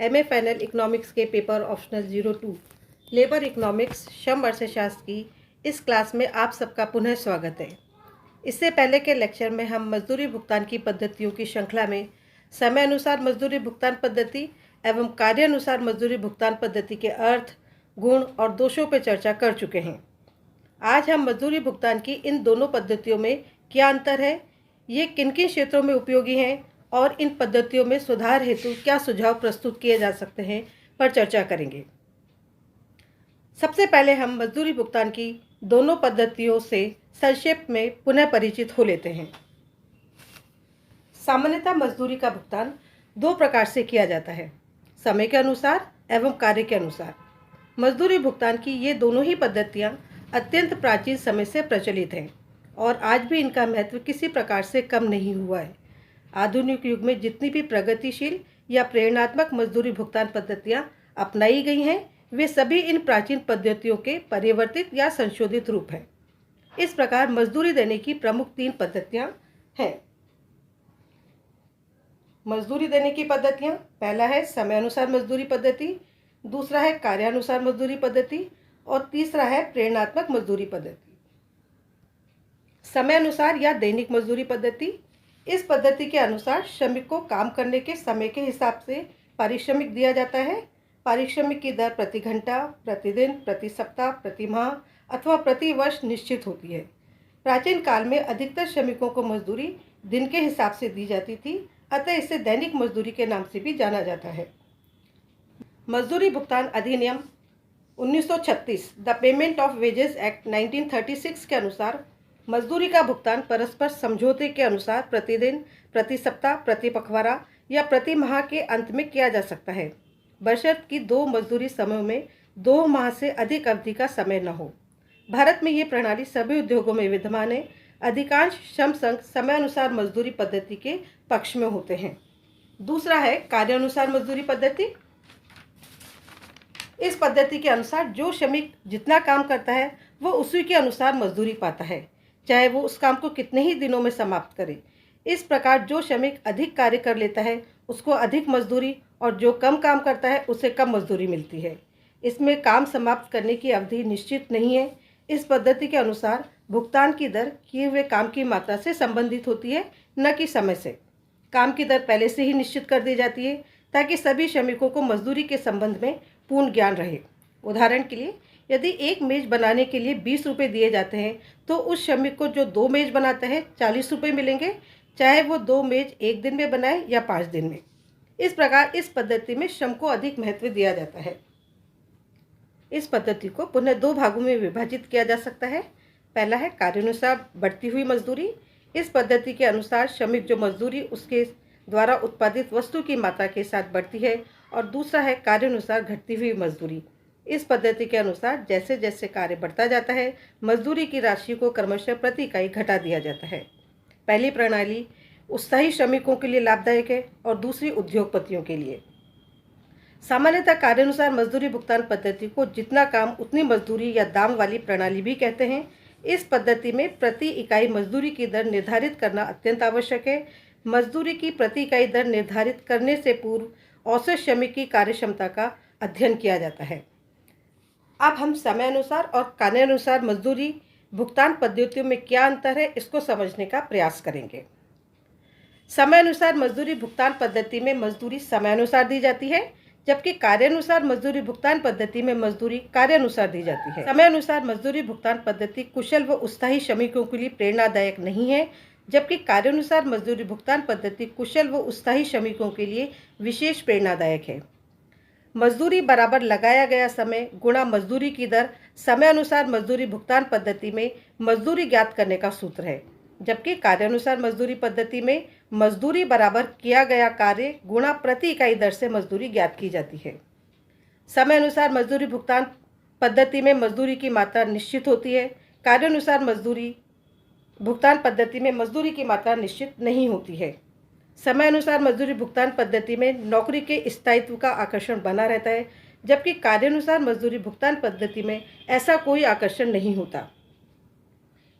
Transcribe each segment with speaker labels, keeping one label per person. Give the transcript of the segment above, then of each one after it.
Speaker 1: MA final economics के paper optional 02 labour economics श्रम अर्थशास्त्र की इस क्लास में आप सबका पुनः स्वागत है। इससे पहले के लेक्चर में हम मजदूरी भुगतान की पद्धतियों की श्रृंखला में समय अनुसार मजदूरी भुगतान पद्धति एवं कार्य अनुसार मजदूरी भुगतान पद्धति के अर्थ, गुण और दोषों पर चर्चा कर चुके हैं। आज हम मजदूरी भुगतान की इन दोनों पद्धतियों में क्या अंतर है, ये किन किन क्षेत्रों में उपयोगी हैं और इन पद्धतियों में सुधार हेतु क्या सुझाव प्रस्तुत किए जा सकते हैं पर चर्चा करेंगे। सबसे पहले हम मजदूरी भुगतान की दोनों पद्धतियों से संक्षेप में पुनः परिचित हो लेते हैं। सामान्यतः मजदूरी का भुगतान दो प्रकार से किया जाता है, समय के अनुसार एवं कार्य के अनुसार। मजदूरी भुगतान की ये दोनों ही पद्धतियाँ अत्यंत प्राचीन समय से प्रचलित हैं और आज भी इनका महत्व किसी प्रकार से कम नहीं हुआ है। आधुनिक युग में जितनी भी प्रगतिशील या प्रेरणात्मक मजदूरी भुगतान पद्धतियाँ अपनाई गई हैं, वे सभी इन प्राचीन पद्धतियों के परिवर्तित या संशोधित रूप हैं। इस प्रकार मजदूरी देने की प्रमुख तीन पद्धतियाँ हैं। मजदूरी देने की पद्धतियाँ, पहला है समय अनुसार मजदूरी पद्धति, दूसरा है कार्यानुसार मजदूरी पद्धति और तीसरा है प्रेरणात्मक मजदूरी पद्धति। समय अनुसार या दैनिक मजदूरी पद्धति, इस पद्धति के अनुसार श्रमिक को काम करने के समय के हिसाब से पारिश्रमिक दिया जाता है। पारिश्रमिक की दर प्रति घंटा, प्रतिदिन, प्रति सप्ताह, प्रति माह अथवा प्रति वर्ष निश्चित होती है। प्राचीन काल में अधिकतर श्रमिकों को मजदूरी दिन के हिसाब से दी जाती थी, अतः इसे दैनिक मजदूरी के नाम से भी जाना जाता है। मजदूरी भुगतान अधिनियम 1936 the payment of wages act 1936 के अनुसार मजदूरी का भुगतान परस्पर समझौते के अनुसार प्रतिदिन, प्रति सप्ताह, प्रति पखवाड़ा या प्रति माह के अंत में किया जा सकता है, बशर्ते कि दो मजदूरी समूह में 2 माह से अधिक अवधि का समय न हो। भारत में ये प्रणाली सभी उद्योगों में विद्यमान है। अधिकांश श्रम संघ समय अनुसार मजदूरी पद्धति के पक्ष में होते हैं। दूसरा है कार्यानुसार मजदूरी पद्धति। इस पद्धति के अनुसार जो श्रमिक जितना काम करता है वो उसी के अनुसार मजदूरी पाता है, चाहे वो उस काम को कितने ही दिनों में समाप्त करे। इस प्रकार जो श्रमिक अधिक कार्य कर लेता है उसको अधिक मजदूरी और जो कम काम करता है उसे कम मजदूरी मिलती है। इसमें काम समाप्त करने की अवधि निश्चित नहीं है। इस पद्धति के अनुसार भुगतान की दर किए हुए काम की मात्रा से संबंधित होती है, न कि समय से। काम की दर पहले से ही निश्चित कर दी जाती है ताकि सभी श्रमिकों को मजदूरी के संबंध में पूर्ण ज्ञान रहे। उदाहरण के लिए, यदि एक मेज बनाने के लिए 20 रुपये दिए जाते हैं तो उस श्रमिक को जो 2 मेज बनाता है 40 रुपये मिलेंगे, चाहे वो 2 मेज एक दिन में बनाए या 5 दिन में। इस प्रकार इस पद्धति में श्रम को अधिक महत्व दिया जाता है। इस पद्धति को पुनः 2 भागों में विभाजित किया जा सकता है। पहला है कार्यानुसार बढ़ती हुई मजदूरी। इस पद्धति के अनुसार श्रमिक जो मजदूरी उसके द्वारा उत्पादित वस्तु की मात्रा के साथ बढ़ती है, और दूसरा है कार्यानुसार घटती हुई मजदूरी। इस पद्धति के अनुसार जैसे जैसे कार्य बढ़ता जाता है, मजदूरी की राशि को क्रमशः प्रति इकाई घटा दिया जाता है। पहली प्रणाली उत्साही श्रमिकों के लिए लाभदायक है और दूसरी उद्योगपतियों के लिए। सामान्यतः कार्यानुसार मजदूरी भुगतान पद्धति को जितना काम उतनी मजदूरी या दाम वाली प्रणाली भी कहते हैं। इस पद्धति में प्रति इकाई मजदूरी की दर निर्धारित करना अत्यंत आवश्यक है। मजदूरी की प्रति इकाई दर निर्धारित करने से पूर्व औसत श्रमिक की कार्यक्षमता का अध्ययन किया जाता है। अब हम समय अनुसार और कार्यानुसार मजदूरी भुगतान पद्धतियों में क्या अंतर है इसको समझने का प्रयास करेंगे। समय अनुसार मजदूरी भुगतान पद्धति में मजदूरी समय अनुसार दी जाती है, जबकि कार्यानुसार मजदूरी भुगतान पद्धति में मजदूरी कार्यानुसार दी जाती है। समय अनुसार मजदूरी भुगतान पद्धति कुशल व उत्साही श्रमिकों के लिए प्रेरणादायक नहीं है, जबकि कार्यानुसार मजदूरी भुगतान पद्धति कुशल व उत्साही श्रमिकों के लिए विशेष प्रेरणादायक है। मजदूरी बराबर लगाया गया समय गुणा मजदूरी की दर समय अनुसार मजदूरी भुगतान पद्धति में मजदूरी ज्ञात करने का सूत्र है, जबकि कार्यानुसार मजदूरी पद्धति में मजदूरी बराबर किया गया कार्य गुणा प्रति इकाई दर से मजदूरी ज्ञात की जाती है। समय अनुसार मजदूरी भुगतान पद्धति में मजदूरी की मात्रा निश्चित होती है। कार्यानुसार मजदूरी भुगतान पद्धति में मजदूरी की मात्रा निश्चित नहीं होती है। समय अनुसार मजदूरी भुगतान पद्धति में नौकरी के स्थायित्व का आकर्षण बना रहता है, जबकि कार्यानुसार मजदूरी भुगतान पद्धति में ऐसा कोई आकर्षण नहीं होता।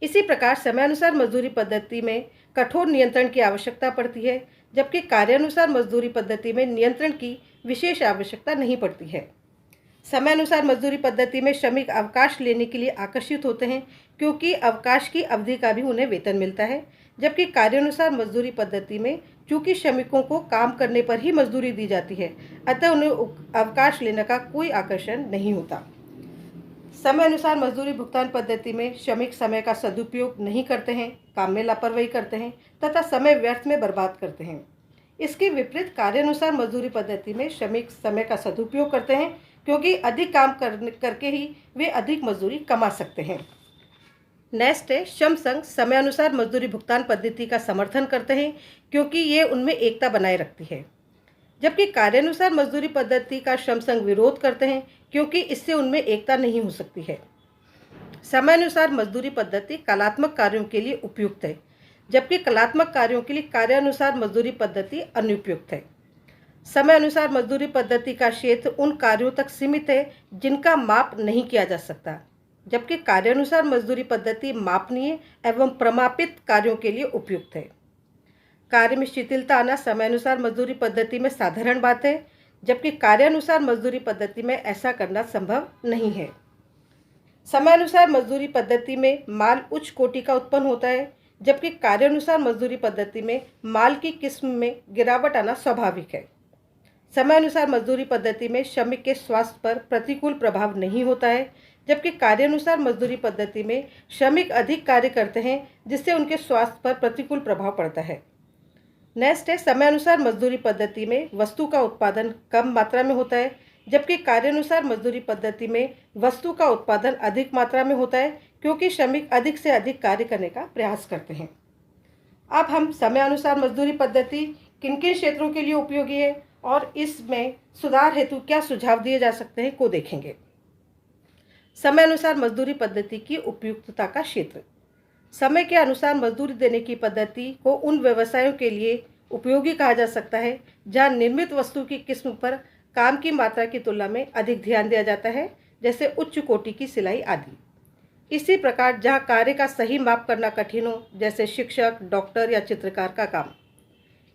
Speaker 1: इसी प्रकार समय अनुसार मजदूरी पद्धति में कठोर नियंत्रण की आवश्यकता पड़ती है, जबकि कार्यानुसार मजदूरी पद्धति में नियंत्रण की विशेष आवश्यकता नहीं पड़ती है। समयानुसार मजदूरी पद्धति में श्रमिक अवकाश लेने के लिए आकर्षित होते हैं, क्योंकि अवकाश की अवधि का भी उन्हें वेतन मिलता है। जबकि कार्यानुसार मजदूरी पद्धति में चूंकि श्रमिकों को काम करने पर ही मजदूरी दी जाती है, अतः उन्हें अवकाश लेने का कोई आकर्षण नहीं होता। समय अनुसार मजदूरी भुगतान पद्धति में श्रमिक समय का सदुपयोग नहीं करते हैं, काम में लापरवाही करते हैं तथा समय व्यर्थ में बर्बाद करते हैं। इसके विपरीत कार्यानुसार मजदूरी पद्धति में श्रमिक समय का सदुपयोग करते हैं, क्योंकि अधिक काम करके ही वे अधिक मजदूरी कमा सकते हैं। नेक्स्ट है, श्रम संघ समयानुसार मजदूरी भुगतान पद्धति का समर्थन करते हैं, क्योंकि ये उनमें एकता बनाए रखती है। जबकि कार्यानुसार मजदूरी पद्धति का श्रम संघ विरोध करते हैं, क्योंकि इससे उनमें एकता नहीं हो सकती है। समयानुसार मजदूरी पद्धति कलात्मक कार्यों के लिए उपयुक्त है, जबकि कलात्मक कार्यों के लिए कार्यानुसार मजदूरी पद्धति अनुपयुक्त है। समय अनुसार मजदूरी पद्धति का क्षेत्र उन कार्यों तक सीमित है जिनका माप नहीं किया जा सकता, जबकि कार्यानुसार मजदूरी पद्धति मापनीय एवं प्रमापित कार्यों के लिए उपयुक्त है। कार्य में शिथिलता आना समयानुसार मजदूरी पद्धति में साधारण बात है, जबकि कार्यानुसार मजदूरी पद्धति में ऐसा करना संभव नहीं है। समयानुसार मजदूरी पद्धति में माल उच्च कोटि का उत्पन्न होता है, जबकि कार्यानुसार मजदूरी पद्धति में माल की किस्म में गिरावट आना स्वाभाविक है। समयानुसार मजदूरी पद्धति में श्रमिक के स्वास्थ्य पर प्रतिकूल प्रभाव नहीं होता है, जबकि कार्यानुसार मजदूरी पद्धति में श्रमिक अधिक कार्य करते हैं, जिससे उनके स्वास्थ्य पर प्रतिकूल प्रभाव पड़ता है। नेक्स्ट है, समयानुसार मजदूरी पद्धति में वस्तु का उत्पादन कम मात्रा में होता है, जबकि कार्यानुसार मजदूरी पद्धति में वस्तु का उत्पादन अधिक मात्रा में होता है, क्योंकि श्रमिक अधिक से अधिक कार्य करने का प्रयास करते हैं। अब हम समयानुसार मजदूरी पद्धति किन किन क्षेत्रों के लिए उपयोगी है और इसमें सुधार हेतु क्या सुझाव दिए जा सकते हैं को देखेंगे। समयानुसार मजदूरी पद्धति की उपयुक्तता का क्षेत्र। समय के अनुसार मजदूरी देने की पद्धति को उन व्यवसायों के लिए उपयोगी कहा जा सकता है जहां निर्मित वस्तु की किस्म पर काम की मात्रा की तुलना में अधिक ध्यान दिया जाता है, जैसे उच्च कोटि की सिलाई आदि। इसी प्रकार जहां कार्य का सही माप करना कठिन हो, जैसे शिक्षक, डॉक्टर या चित्रकार का काम।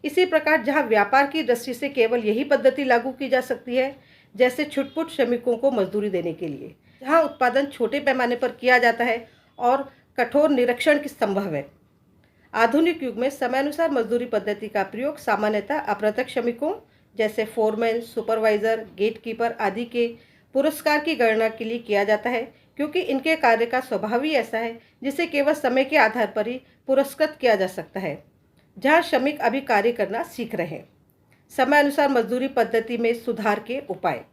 Speaker 1: इसी प्रकार जहां व्यापार की दृष्टि से केवल यही पद्धति लागू की जा सकती है, जैसे छुटपुट श्रमिकों को मजदूरी देने के लिए। जहां उत्पादन छोटे पैमाने पर किया जाता है और कठोर निरीक्षण की संभव है। आधुनिक युग में समयानुसार मजदूरी पद्धति का प्रयोग सामान्यतः अप्रत्यक्ष श्रमिकों जैसे फोरमैन, सुपरवाइजर, गेटकीपर आदि के पुरस्कार की गणना के लिए किया जाता है, क्योंकि इनके कार्य का स्वभाव ही ऐसा है जिसे केवल समय के आधार पर ही पुरस्कृत किया जा सकता है, जहां श्रमिक अभी कार्य करना सीख रहे हैं। समय अनुसार मजदूरी पद्धति में सुधार के उपाय।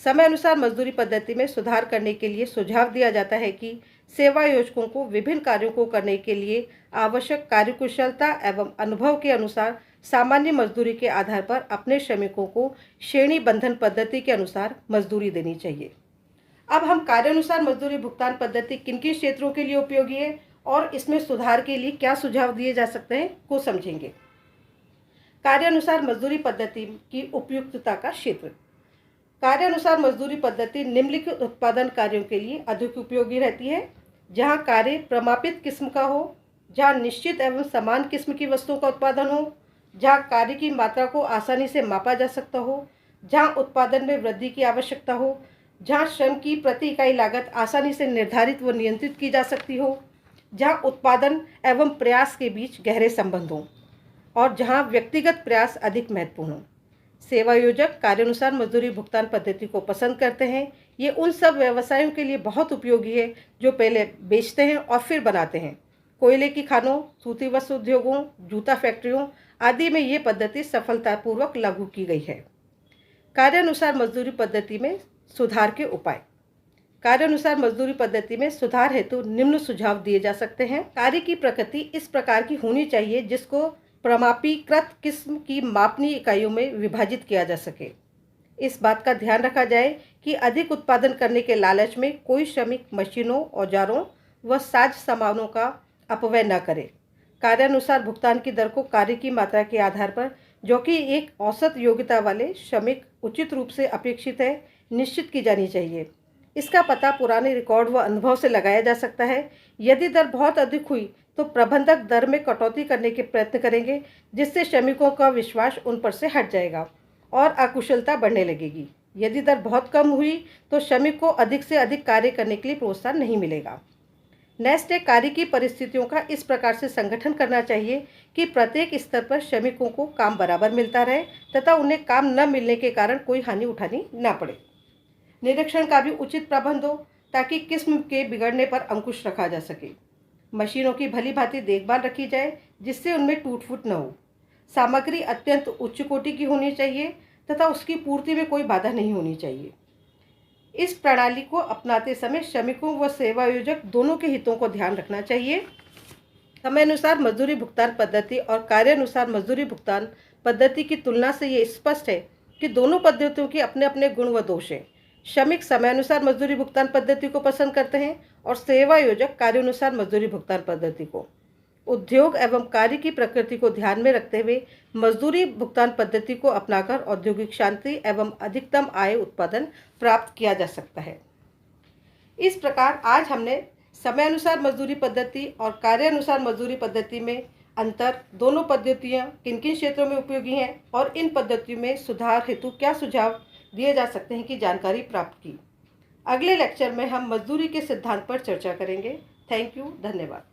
Speaker 1: समय अनुसार मजदूरी पद्धति में सुधार करने के लिए सुझाव दिया जाता है कि सेवा योजकों को विभिन्न कार्यों को करने के लिए आवश्यक कार्यकुशलता एवं अनुभव के अनुसार सामान्य मजदूरी के आधार पर अपने श्रमिकों को श्रेणी बंधन पद्धति के अनुसार मजदूरी देनी चाहिए। अब हम कार्यानुसार मजदूरी भुगतान पद्धति किन किन क्षेत्रों के लिए उपयोगी है और इसमें सुधार के लिए क्या सुझाव दिए जा सकते हैं को समझेंगे। कार्यानुसार मजदूरी पद्धति की उपयुक्तता का क्षेत्र। कार्यानुसार मजदूरी पद्धति निम्नलिखित उत्पादन कार्यों के लिए अधिक उपयोगी रहती है, जहां कार्य प्रमापित किस्म का हो, जहां निश्चित एवं समान किस्म की वस्तुओं का उत्पादन हो, जहां कार्य की मात्रा को आसानी से मापा जा सकता हो, जहां उत्पादन में वृद्धि की आवश्यकता हो, जहां श्रम की प्रति इकाई लागत आसानी से निर्धारित व नियंत्रित की जा सकती हो, जहां उत्पादन एवं प्रयास के बीच गहरे संबंध हों और जहां व्यक्तिगत प्रयास अधिक महत्वपूर्ण हो। सेवा योजक कार्यानुसार मजदूरी भुगतान पद्धति को पसंद करते हैं। ये उन सब व्यवसायों के लिए बहुत उपयोगी है जो पहले बेचते हैं और फिर बनाते हैं। कोयले की खानों, सूती वस्त्र उद्योगों, जूता फैक्ट्रियों आदि में ये पद्धति सफलतापूर्वक लागू की गई है। कार्यानुसार मजदूरी पद्धति में सुधार के उपाय। कार्यानुसार मजदूरी पद्धति में सुधार हेतु निम्न सुझाव दिए जा सकते हैं। कार्य की प्रकृति इस प्रकार की होनी चाहिए जिसको प्रमापीकृत किस्म की मापनीय इकाइयों में विभाजित किया जा सके। इस बात का ध्यान रखा जाए कि अधिक उत्पादन करने के लालच में कोई श्रमिक मशीनों, औजारों व साज सामानों का अपव्यय न करे। कार्यानुसार भुगतान की दर को कार्य की मात्रा के आधार पर, जो कि एक औसत योग्यता वाले श्रमिक उचित रूप से अपेक्षित है, निश्चित की जानी चाहिए। इसका पता पुराने रिकॉर्ड व अनुभव से लगाया जा सकता है। यदि दर बहुत अधिक हुई तो प्रबंधक दर में कटौती करने के प्रयत्न करेंगे, जिससे श्रमिकों का विश्वास उन पर से हट जाएगा और अकुशलता बढ़ने लगेगी। यदि दर बहुत कम हुई तो श्रमिक को अधिक से अधिक कार्य करने के लिए प्रोत्साहन नहीं मिलेगा। नेक्स्ट है, कार्य की परिस्थितियों का इस प्रकार से संगठन करना चाहिए कि प्रत्येक स्तर पर श्रमिकों को काम बराबर मिलता रहे तथा उन्हें काम न मिलने के कारण कोई हानि उठानी न पड़े। निरीक्षण का भी उचित प्रबंध हो ताकि किस्म के बिगड़ने पर अंकुश रखा जा सके। मशीनों की भली भांति देखभाल रखी जाए जिससे उनमें टूट फूट न हो। सामग्री अत्यंत उच्च कोटि की होनी चाहिए तथा उसकी पूर्ति में कोई बाधा नहीं होनी चाहिए। इस प्रणाली को अपनाते समय श्रमिकों व सेवा आयोजक दोनों के हितों को ध्यान रखना चाहिए। समय अनुसार मजदूरी भुगतान पद्धति और कार्य अनुसार मजदूरी भुगतान पद्धति की तुलना से ये स्पष्ट है कि दोनों पद्धतियों के अपने अपने गुण व दोष हैं। श्रमिक समय अनुसार मजदूरी भुगतान पद्धति को पसंद करते हैं और सेवा आयोजक कार्य अनुसार मजदूरी भुगतान पद्धति को। उद्योग एवं कार्य की प्रकृति को ध्यान में रखते हुए मजदूरी भुगतान पद्धति को अपनाकर औद्योगिक शांति एवं अधिकतम आय उत्पादन प्राप्त किया जा सकता है। इस प्रकार आज हमने समय अनुसार मजदूरी पद्धति और कार्य अनुसार मजदूरी पद्धति में अंतर, दोनों पद्धतियाँ किन किन क्षेत्रों में उपयोगी हैं और इन पद्धतियों में सुधार हेतु क्या सुझाव दिए जा सकते हैं की जानकारी प्राप्त की। अगले लेक्चर में हम मजदूरी के सिद्धांत पर चर्चा करेंगे। थैंक यू, धन्यवाद।